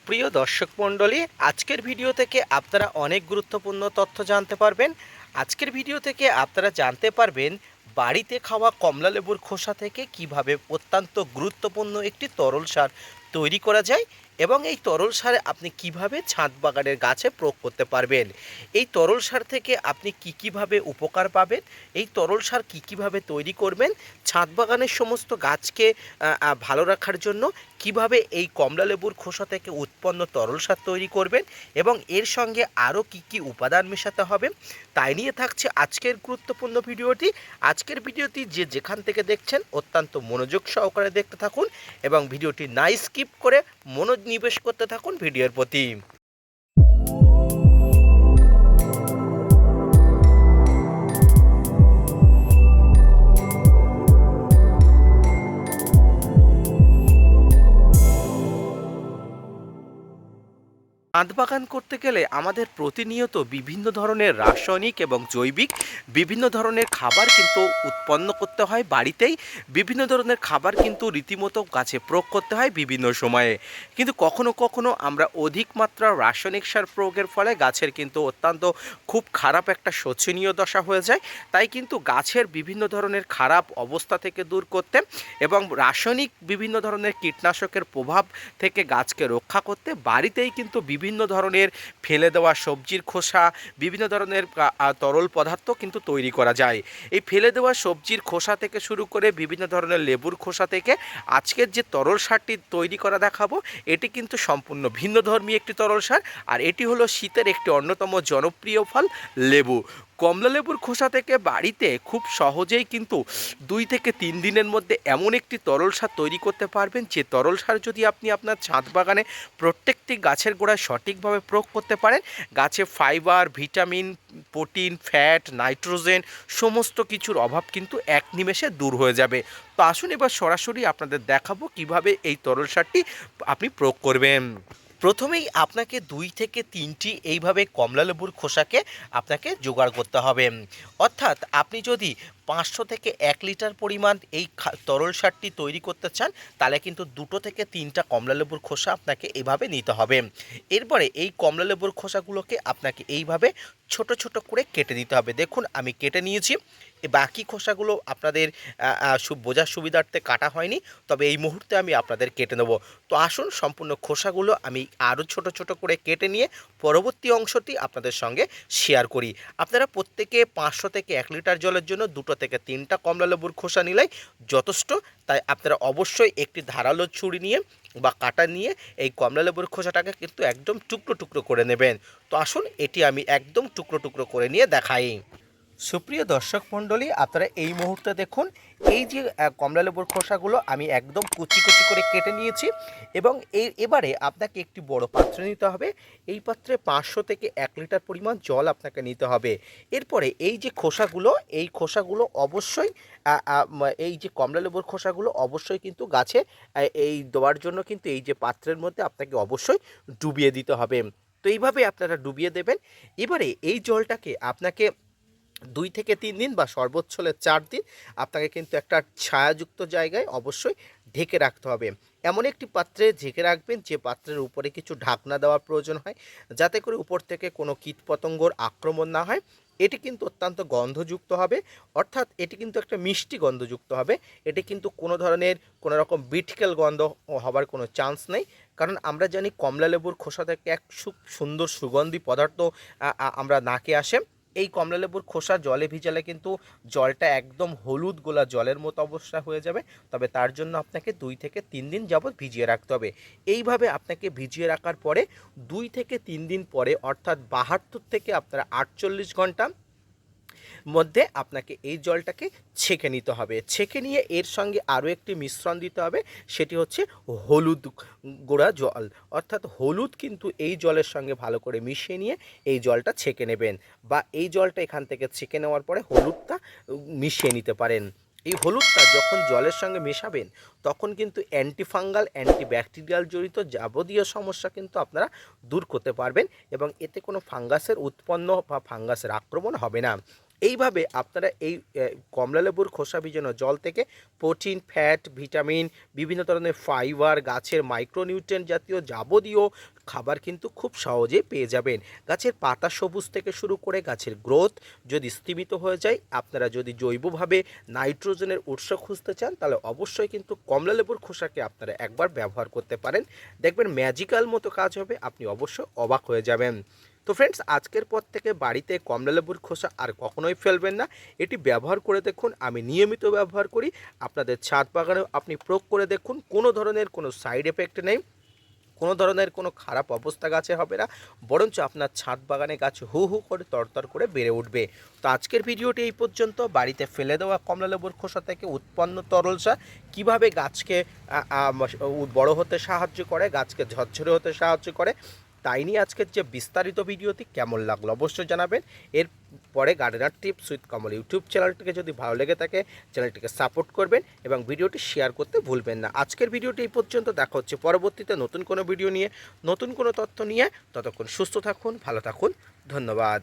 সুপ্রিয় দর্শক মণ্ডলী, আজকের ভিডিও থেকে আপনারা অনেক গুরুত্বপূর্ণ তথ্য জানতে পারবেন। আজকের ভিডিও থেকে আপনারা জানতে পারবেন বাড়িতে খাওয়া কমলালেবুর খোসা থেকে কিভাবে অত্যন্ত গুরুত্বপূর্ণ একটি তরল সার তৈরি করা যায় এবং এই তরল সারে আপনি কিভাবে ছাদ বাগানের গাছে প্রয়োগ করতে পারবেন। এই তরল সার থেকে আপনি কীভাবে উপকার পাবেন, এই তরল সার কীভাবে তৈরি করবেন, ছাদ বাগানের সমস্ত গাছকে ভালো রাখার জন্য কিভাবে এই কমলালেবুর খোসা থেকে উৎপন্ন তরল সার তৈরি করবেন এবং এর সঙ্গে আরও কী উপাদান মেশাতে হবে, তাই নিয়ে থাকছে আজকের গুরুত্বপূর্ণ ভিডিওটি। আজকের ভিডিওটি যে যেখান থেকে দেখছেন অত্যন্ত মনোযোগ সহকারে দেখতে থাকুন এবং ভিডিওটি না স্কিপ করে মনোনিবেশ করতে থাকুন ভিডিওর প্রতি। ছাদ বাগান করতে গেলে আমাদের প্রতিনিয়ত বিভিন্ন ধরনের রাসায়নিক এবং জৈবিক বিভিন্ন ধরনের খাবার কিন্তু উৎপন্ন করতে হয় বাড়িতেই। বিভিন্ন ধরনের খাবার কিন্তু রীতিমতো গাছে প্রয়োগ করতে হয় বিভিন্ন সময়ে, কিন্তু কখনো কখনো আমরা অধিক মাত্রা রাসায়নিক সার প্রয়োগের ফলে গাছের কিন্তু অত্যন্ত খুব খারাপ একটা শোচনীয় দশা হয়ে যায়। তাই কিন্তু গাছের বিভিন্ন ধরনের খারাপ অবস্থা থেকে দূর করতে এবং রাসায়নিক বিভিন্ন ধরনের কীটনাশকের প্রভাব থেকে গাছকে রক্ষা করতে বাড়িতেই কিন্তু বিভিন্ন ধরনের ফেলে দেওয়া সবজির খোসা, বিভিন্ন ধরনের তরল পদার্থ কিন্তু তৈরি করা যায়। এই ফেলে দেওয়া সবজির খোসা থেকে শুরু করে বিভিন্ন ধরনের লেবুর খোসা থেকে আজকের যে তরল সারটি তৈরি করা দেখাবো, এটি কিন্তু সম্পূর্ণ ভিন্নধর্মী একটি তরল সার। আর এটি হলো শীতের একটি অন্যতম জনপ্রিয় ফল লেবু। কমলা লেবুর খোসা থেকে বাড়িতে খুব সহজেই কিন্তু 2 থেকে 3 দিনের মধ্যে এমন একটি তরল সার তৈরি করতে পারবেন, যে তরল সার যদি আপনি আপনার ছাদ বাগানে প্রত্যেকটি গাছের গোড়ায় সঠিকভাবে প্রয়োগ করতে পারেন, গাছে fibre, vitamin, protein, fat, nitrogen সমস্ত কিছুর অভাব কিন্তু এক নিমেষে দূর হয়ে যাবে। তো আসুন এবার সরাসরি আপনাদের দেখাবো কিভাবে এই তরল সারটি আপনি প্রয়োগ করবেন। প্রথমেই আপনাকে 2 থেকে 3টি এইভাবে কমলালেবুর খোসাকে আপনাকে জোগাড় করতে হবে। অর্থাৎ আপনি যদি 500 থেকে 1 লিটার পরিমাণ এই তরল সারটি তৈরি করতে চান, তাহলে কিন্তু 2 থেকে 3টা কমলালেবুর খোসা আপনাকে এইভাবে নিতে হবে। এরপরে এই কমলালেবুর খোসাগুলোকে আপনাকে এইভাবে ছোট ছোট করে কেটে নিতে হবে। দেখুন আমি কেটে নিয়েছি। বাকি খোসাগুলো আপনাদের বোঝার সুবিধার্থে কাটা হয়নি, তবে এই মুহূর্তে আমি আপনাদের কেটে নেব। তো আসুন সম্পূর্ণ খোসাগুলো আমি আরও ছোট ছোট করে কেটে নিয়ে পরবর্তী অংশটি আপনাদের সঙ্গে শেয়ার করি। আপনারা প্রত্যেকে 500 থেকে 1 লিটার জলের জন্য 2 থেকে 3টা কমলালেবুর খোসা নিলেই যথেষ্ট। তাই আপনারা অবশ্যই একটি ধারালো ছুরি নিয়ে বা কাটা নিয়ে এই কমলালেবুর খোসাটাকে কিন্তু একদম টুকরো টুকরো করে নেবেন। তো আসুন এটি আমি একদম টুকরো টুকরো করে নিয়ে দেখাই। সুপ্রিয় দর্শক মণ্ডলী, আপনারা এই মুহূর্তে দেখুন এই যে কমলালেবুর খোসাগুলো আমি একদম কুচি কুচি করে কেটে নিয়েছি এবং এবারে আপনাকে একটি বড় পাত্র নিতে হবে। এই পাত্রে 500 থেকে 1 লিটার পরিমাণ জল আপনাকে নিতে হবে। এরপরে এই যে খোসাগুলো, এই খোসাগুলো অবশ্যই এই যে কমলালেবুর খোসাগুলো অবশ্যই কিন্তু গাছে এই দেওয়ার জন্য কিন্তু এই যে পাত্রের মধ্যে আপনাকে অবশ্যই ডুবিয়ে দিতে হবে। তো এইভাবে আপনারা ডুবিয়ে দেবেন। এবারে এই জলটাকে আপনাকে 2 থেকে 3 দিন বা সর্বোচ্চ হলে 4 দিন আপনাকে কিন্তু একটা ছায়াযুক্ত জায়গায় অবশ্যই ঢেকে রাখতে হবে। এমন একটি পাত্রে ঢেকে রাখবেন যে পাত্রের উপরে কিছু ঢাকনা দেওয়ার প্রয়োজন হয়, যাতে করে উপর থেকে কোনো কীটপতঙ্গর আক্রমণ না হয়। এটি কিন্তু অত্যন্ত গন্ধযুক্ত হবে, অর্থাৎ এটি কিন্তু একটা মিষ্টি গন্ধযুক্ত হবে। এটি কিন্তু কোনো ধরনের কোনো রকম বিটকেল গন্ধ হবার কোনো চান্স নেই, কারণ আমরা জানি কমলালেবুর খোসা থেকে এক সুন্দর সুগন্ধি পদার্থ আমরা নাকে আসে। এই কমলালেবুর খোসা জলে ভিজালে কিন্তু জলটা একদম হলুদ গোলা জলের মতো অবস্থা হয়ে যাবে। তবে তার জন্য আপনাকে 2 থেকে 3 দিন যাবৎ ভিজিয়ে রাখতে হবে। এইভাবে আপনাকে ভিজিয়ে রাখার পরে 2 থেকে 3 দিন পরে, অর্থাৎ 72 থেকে আপনারা 48 ঘন্টা মধ্যে আপনাকে এই জলটাকে ছেঁকে নিতে হবে। ছেঁকে নিয়ে এর সঙ্গে আরও একটি মিশ্রণ দিতে হবে, সেটি হচ্ছে হলুদ গুঁড়া জল। অর্থাৎ হলুদ কিন্তু এই জলের সঙ্গে ভালো করে মিশিয়ে নিয়ে এই জলটা ছেঁকে নেবেন, বা এই জলটা এখান থেকে ছেঁকে নেওয়ার পরে হলুদটা মিশিয়ে নিতে পারেন। এই হলুদটা যখন জলের সঙ্গে মেশাবেন, তখন কিন্তু অ্যান্টিফাঙ্গাল, অ্যান্টিব্যাকটেরিয়াল জড়িত যাবতীয় সমস্যা কিন্তু আপনারা দূর করতে পারবেন এবং এতে কোনো ফাঙ্গাসের উৎপন্ন বা ফাঙ্গাসের আক্রমণ হবে না। এইভাবে আপনারা এই কমলালেবুর খোসা ভিজানো জল থেকে প্রোটিন, ফ্যাট, ভিটামিন, বিভিন্ন ধরনের ফাইবার, গাছের মাইক্রোনিউট্রিয়েন্ট জাতীয় যাবতীয় খাবার কিন্তু খুব সহজেই পেয়ে যাবেন। গাছের পাতা সবুজ থেকে শুরু করে গাছের গ্রোথ যদি স্তীমিত হয়ে যায়, আপনারা যদি জৈবভাবে নাইট্রোজেনের উৎস খুঁজতে চান, তাহলে অবশ্যই কিন্তু কমলালেবুর খোসাকে আপনারা একবার ব্যবহার করতে পারেন। দেখবেন ম্যাজিক্যাল মতো কাজ হবে, আপনি অবশ্যই অবাক হয়ে যাবেন। তো ফ্রেন্ডস, আজকের পর থেকে বাড়িতে কমলালেবুর খোসা আর কখনোই ফেলবেন না। এটি ব্যবহার করে দেখুন, আমি নিয়মিত ব্যবহার করি। আপনাদের ছাদ বাগানেও আপনি প্রয়োগ করে দেখুন, কোনো ধরনের কোনো সাইড এফেক্ট নেই, কোনো ধরনের কোনো খারাপ অবস্থা গাছে হবে না, বরঞ্চ আপনার ছাদ বাগানে গাছ হু হু করে তরতর করে বেড়ে উঠবে। তো আজকের ভিডিওটি এই পর্যন্ত। বাড়িতে ফেলে দেওয়া কমলালেবুর খোসা থেকে উৎপন্ন তরল সার কীভাবে গাছকে বড় হতে সাহায্য করে, গাছকে ঝরঝরে হতে সাহায্য করে, তাই নিয়ে আজকের যে বিস্তারিত ভিডিওটি কেমন লাগলো অবশ্যই জানাবেন। এর পরে gardener tips with Kamal YouTube চ্যানেলটিকে যদি ভালো লেগে থাকে, চ্যানেলটিকে সাপোর্ট করবেন এবং ভিডিওটি শেয়ার করতে ভুলবেন না। আজকের ভিডিওটি এই পর্যন্ত। দেখা হচ্ছে পরবর্তীতে নতুন কোনো ভিডিও নিয়ে, নতুন কোনো তথ্য নিয়ে। ততক্ষণ সুস্থ থাকুন, ভালো থাকুন, ধন্যবাদ।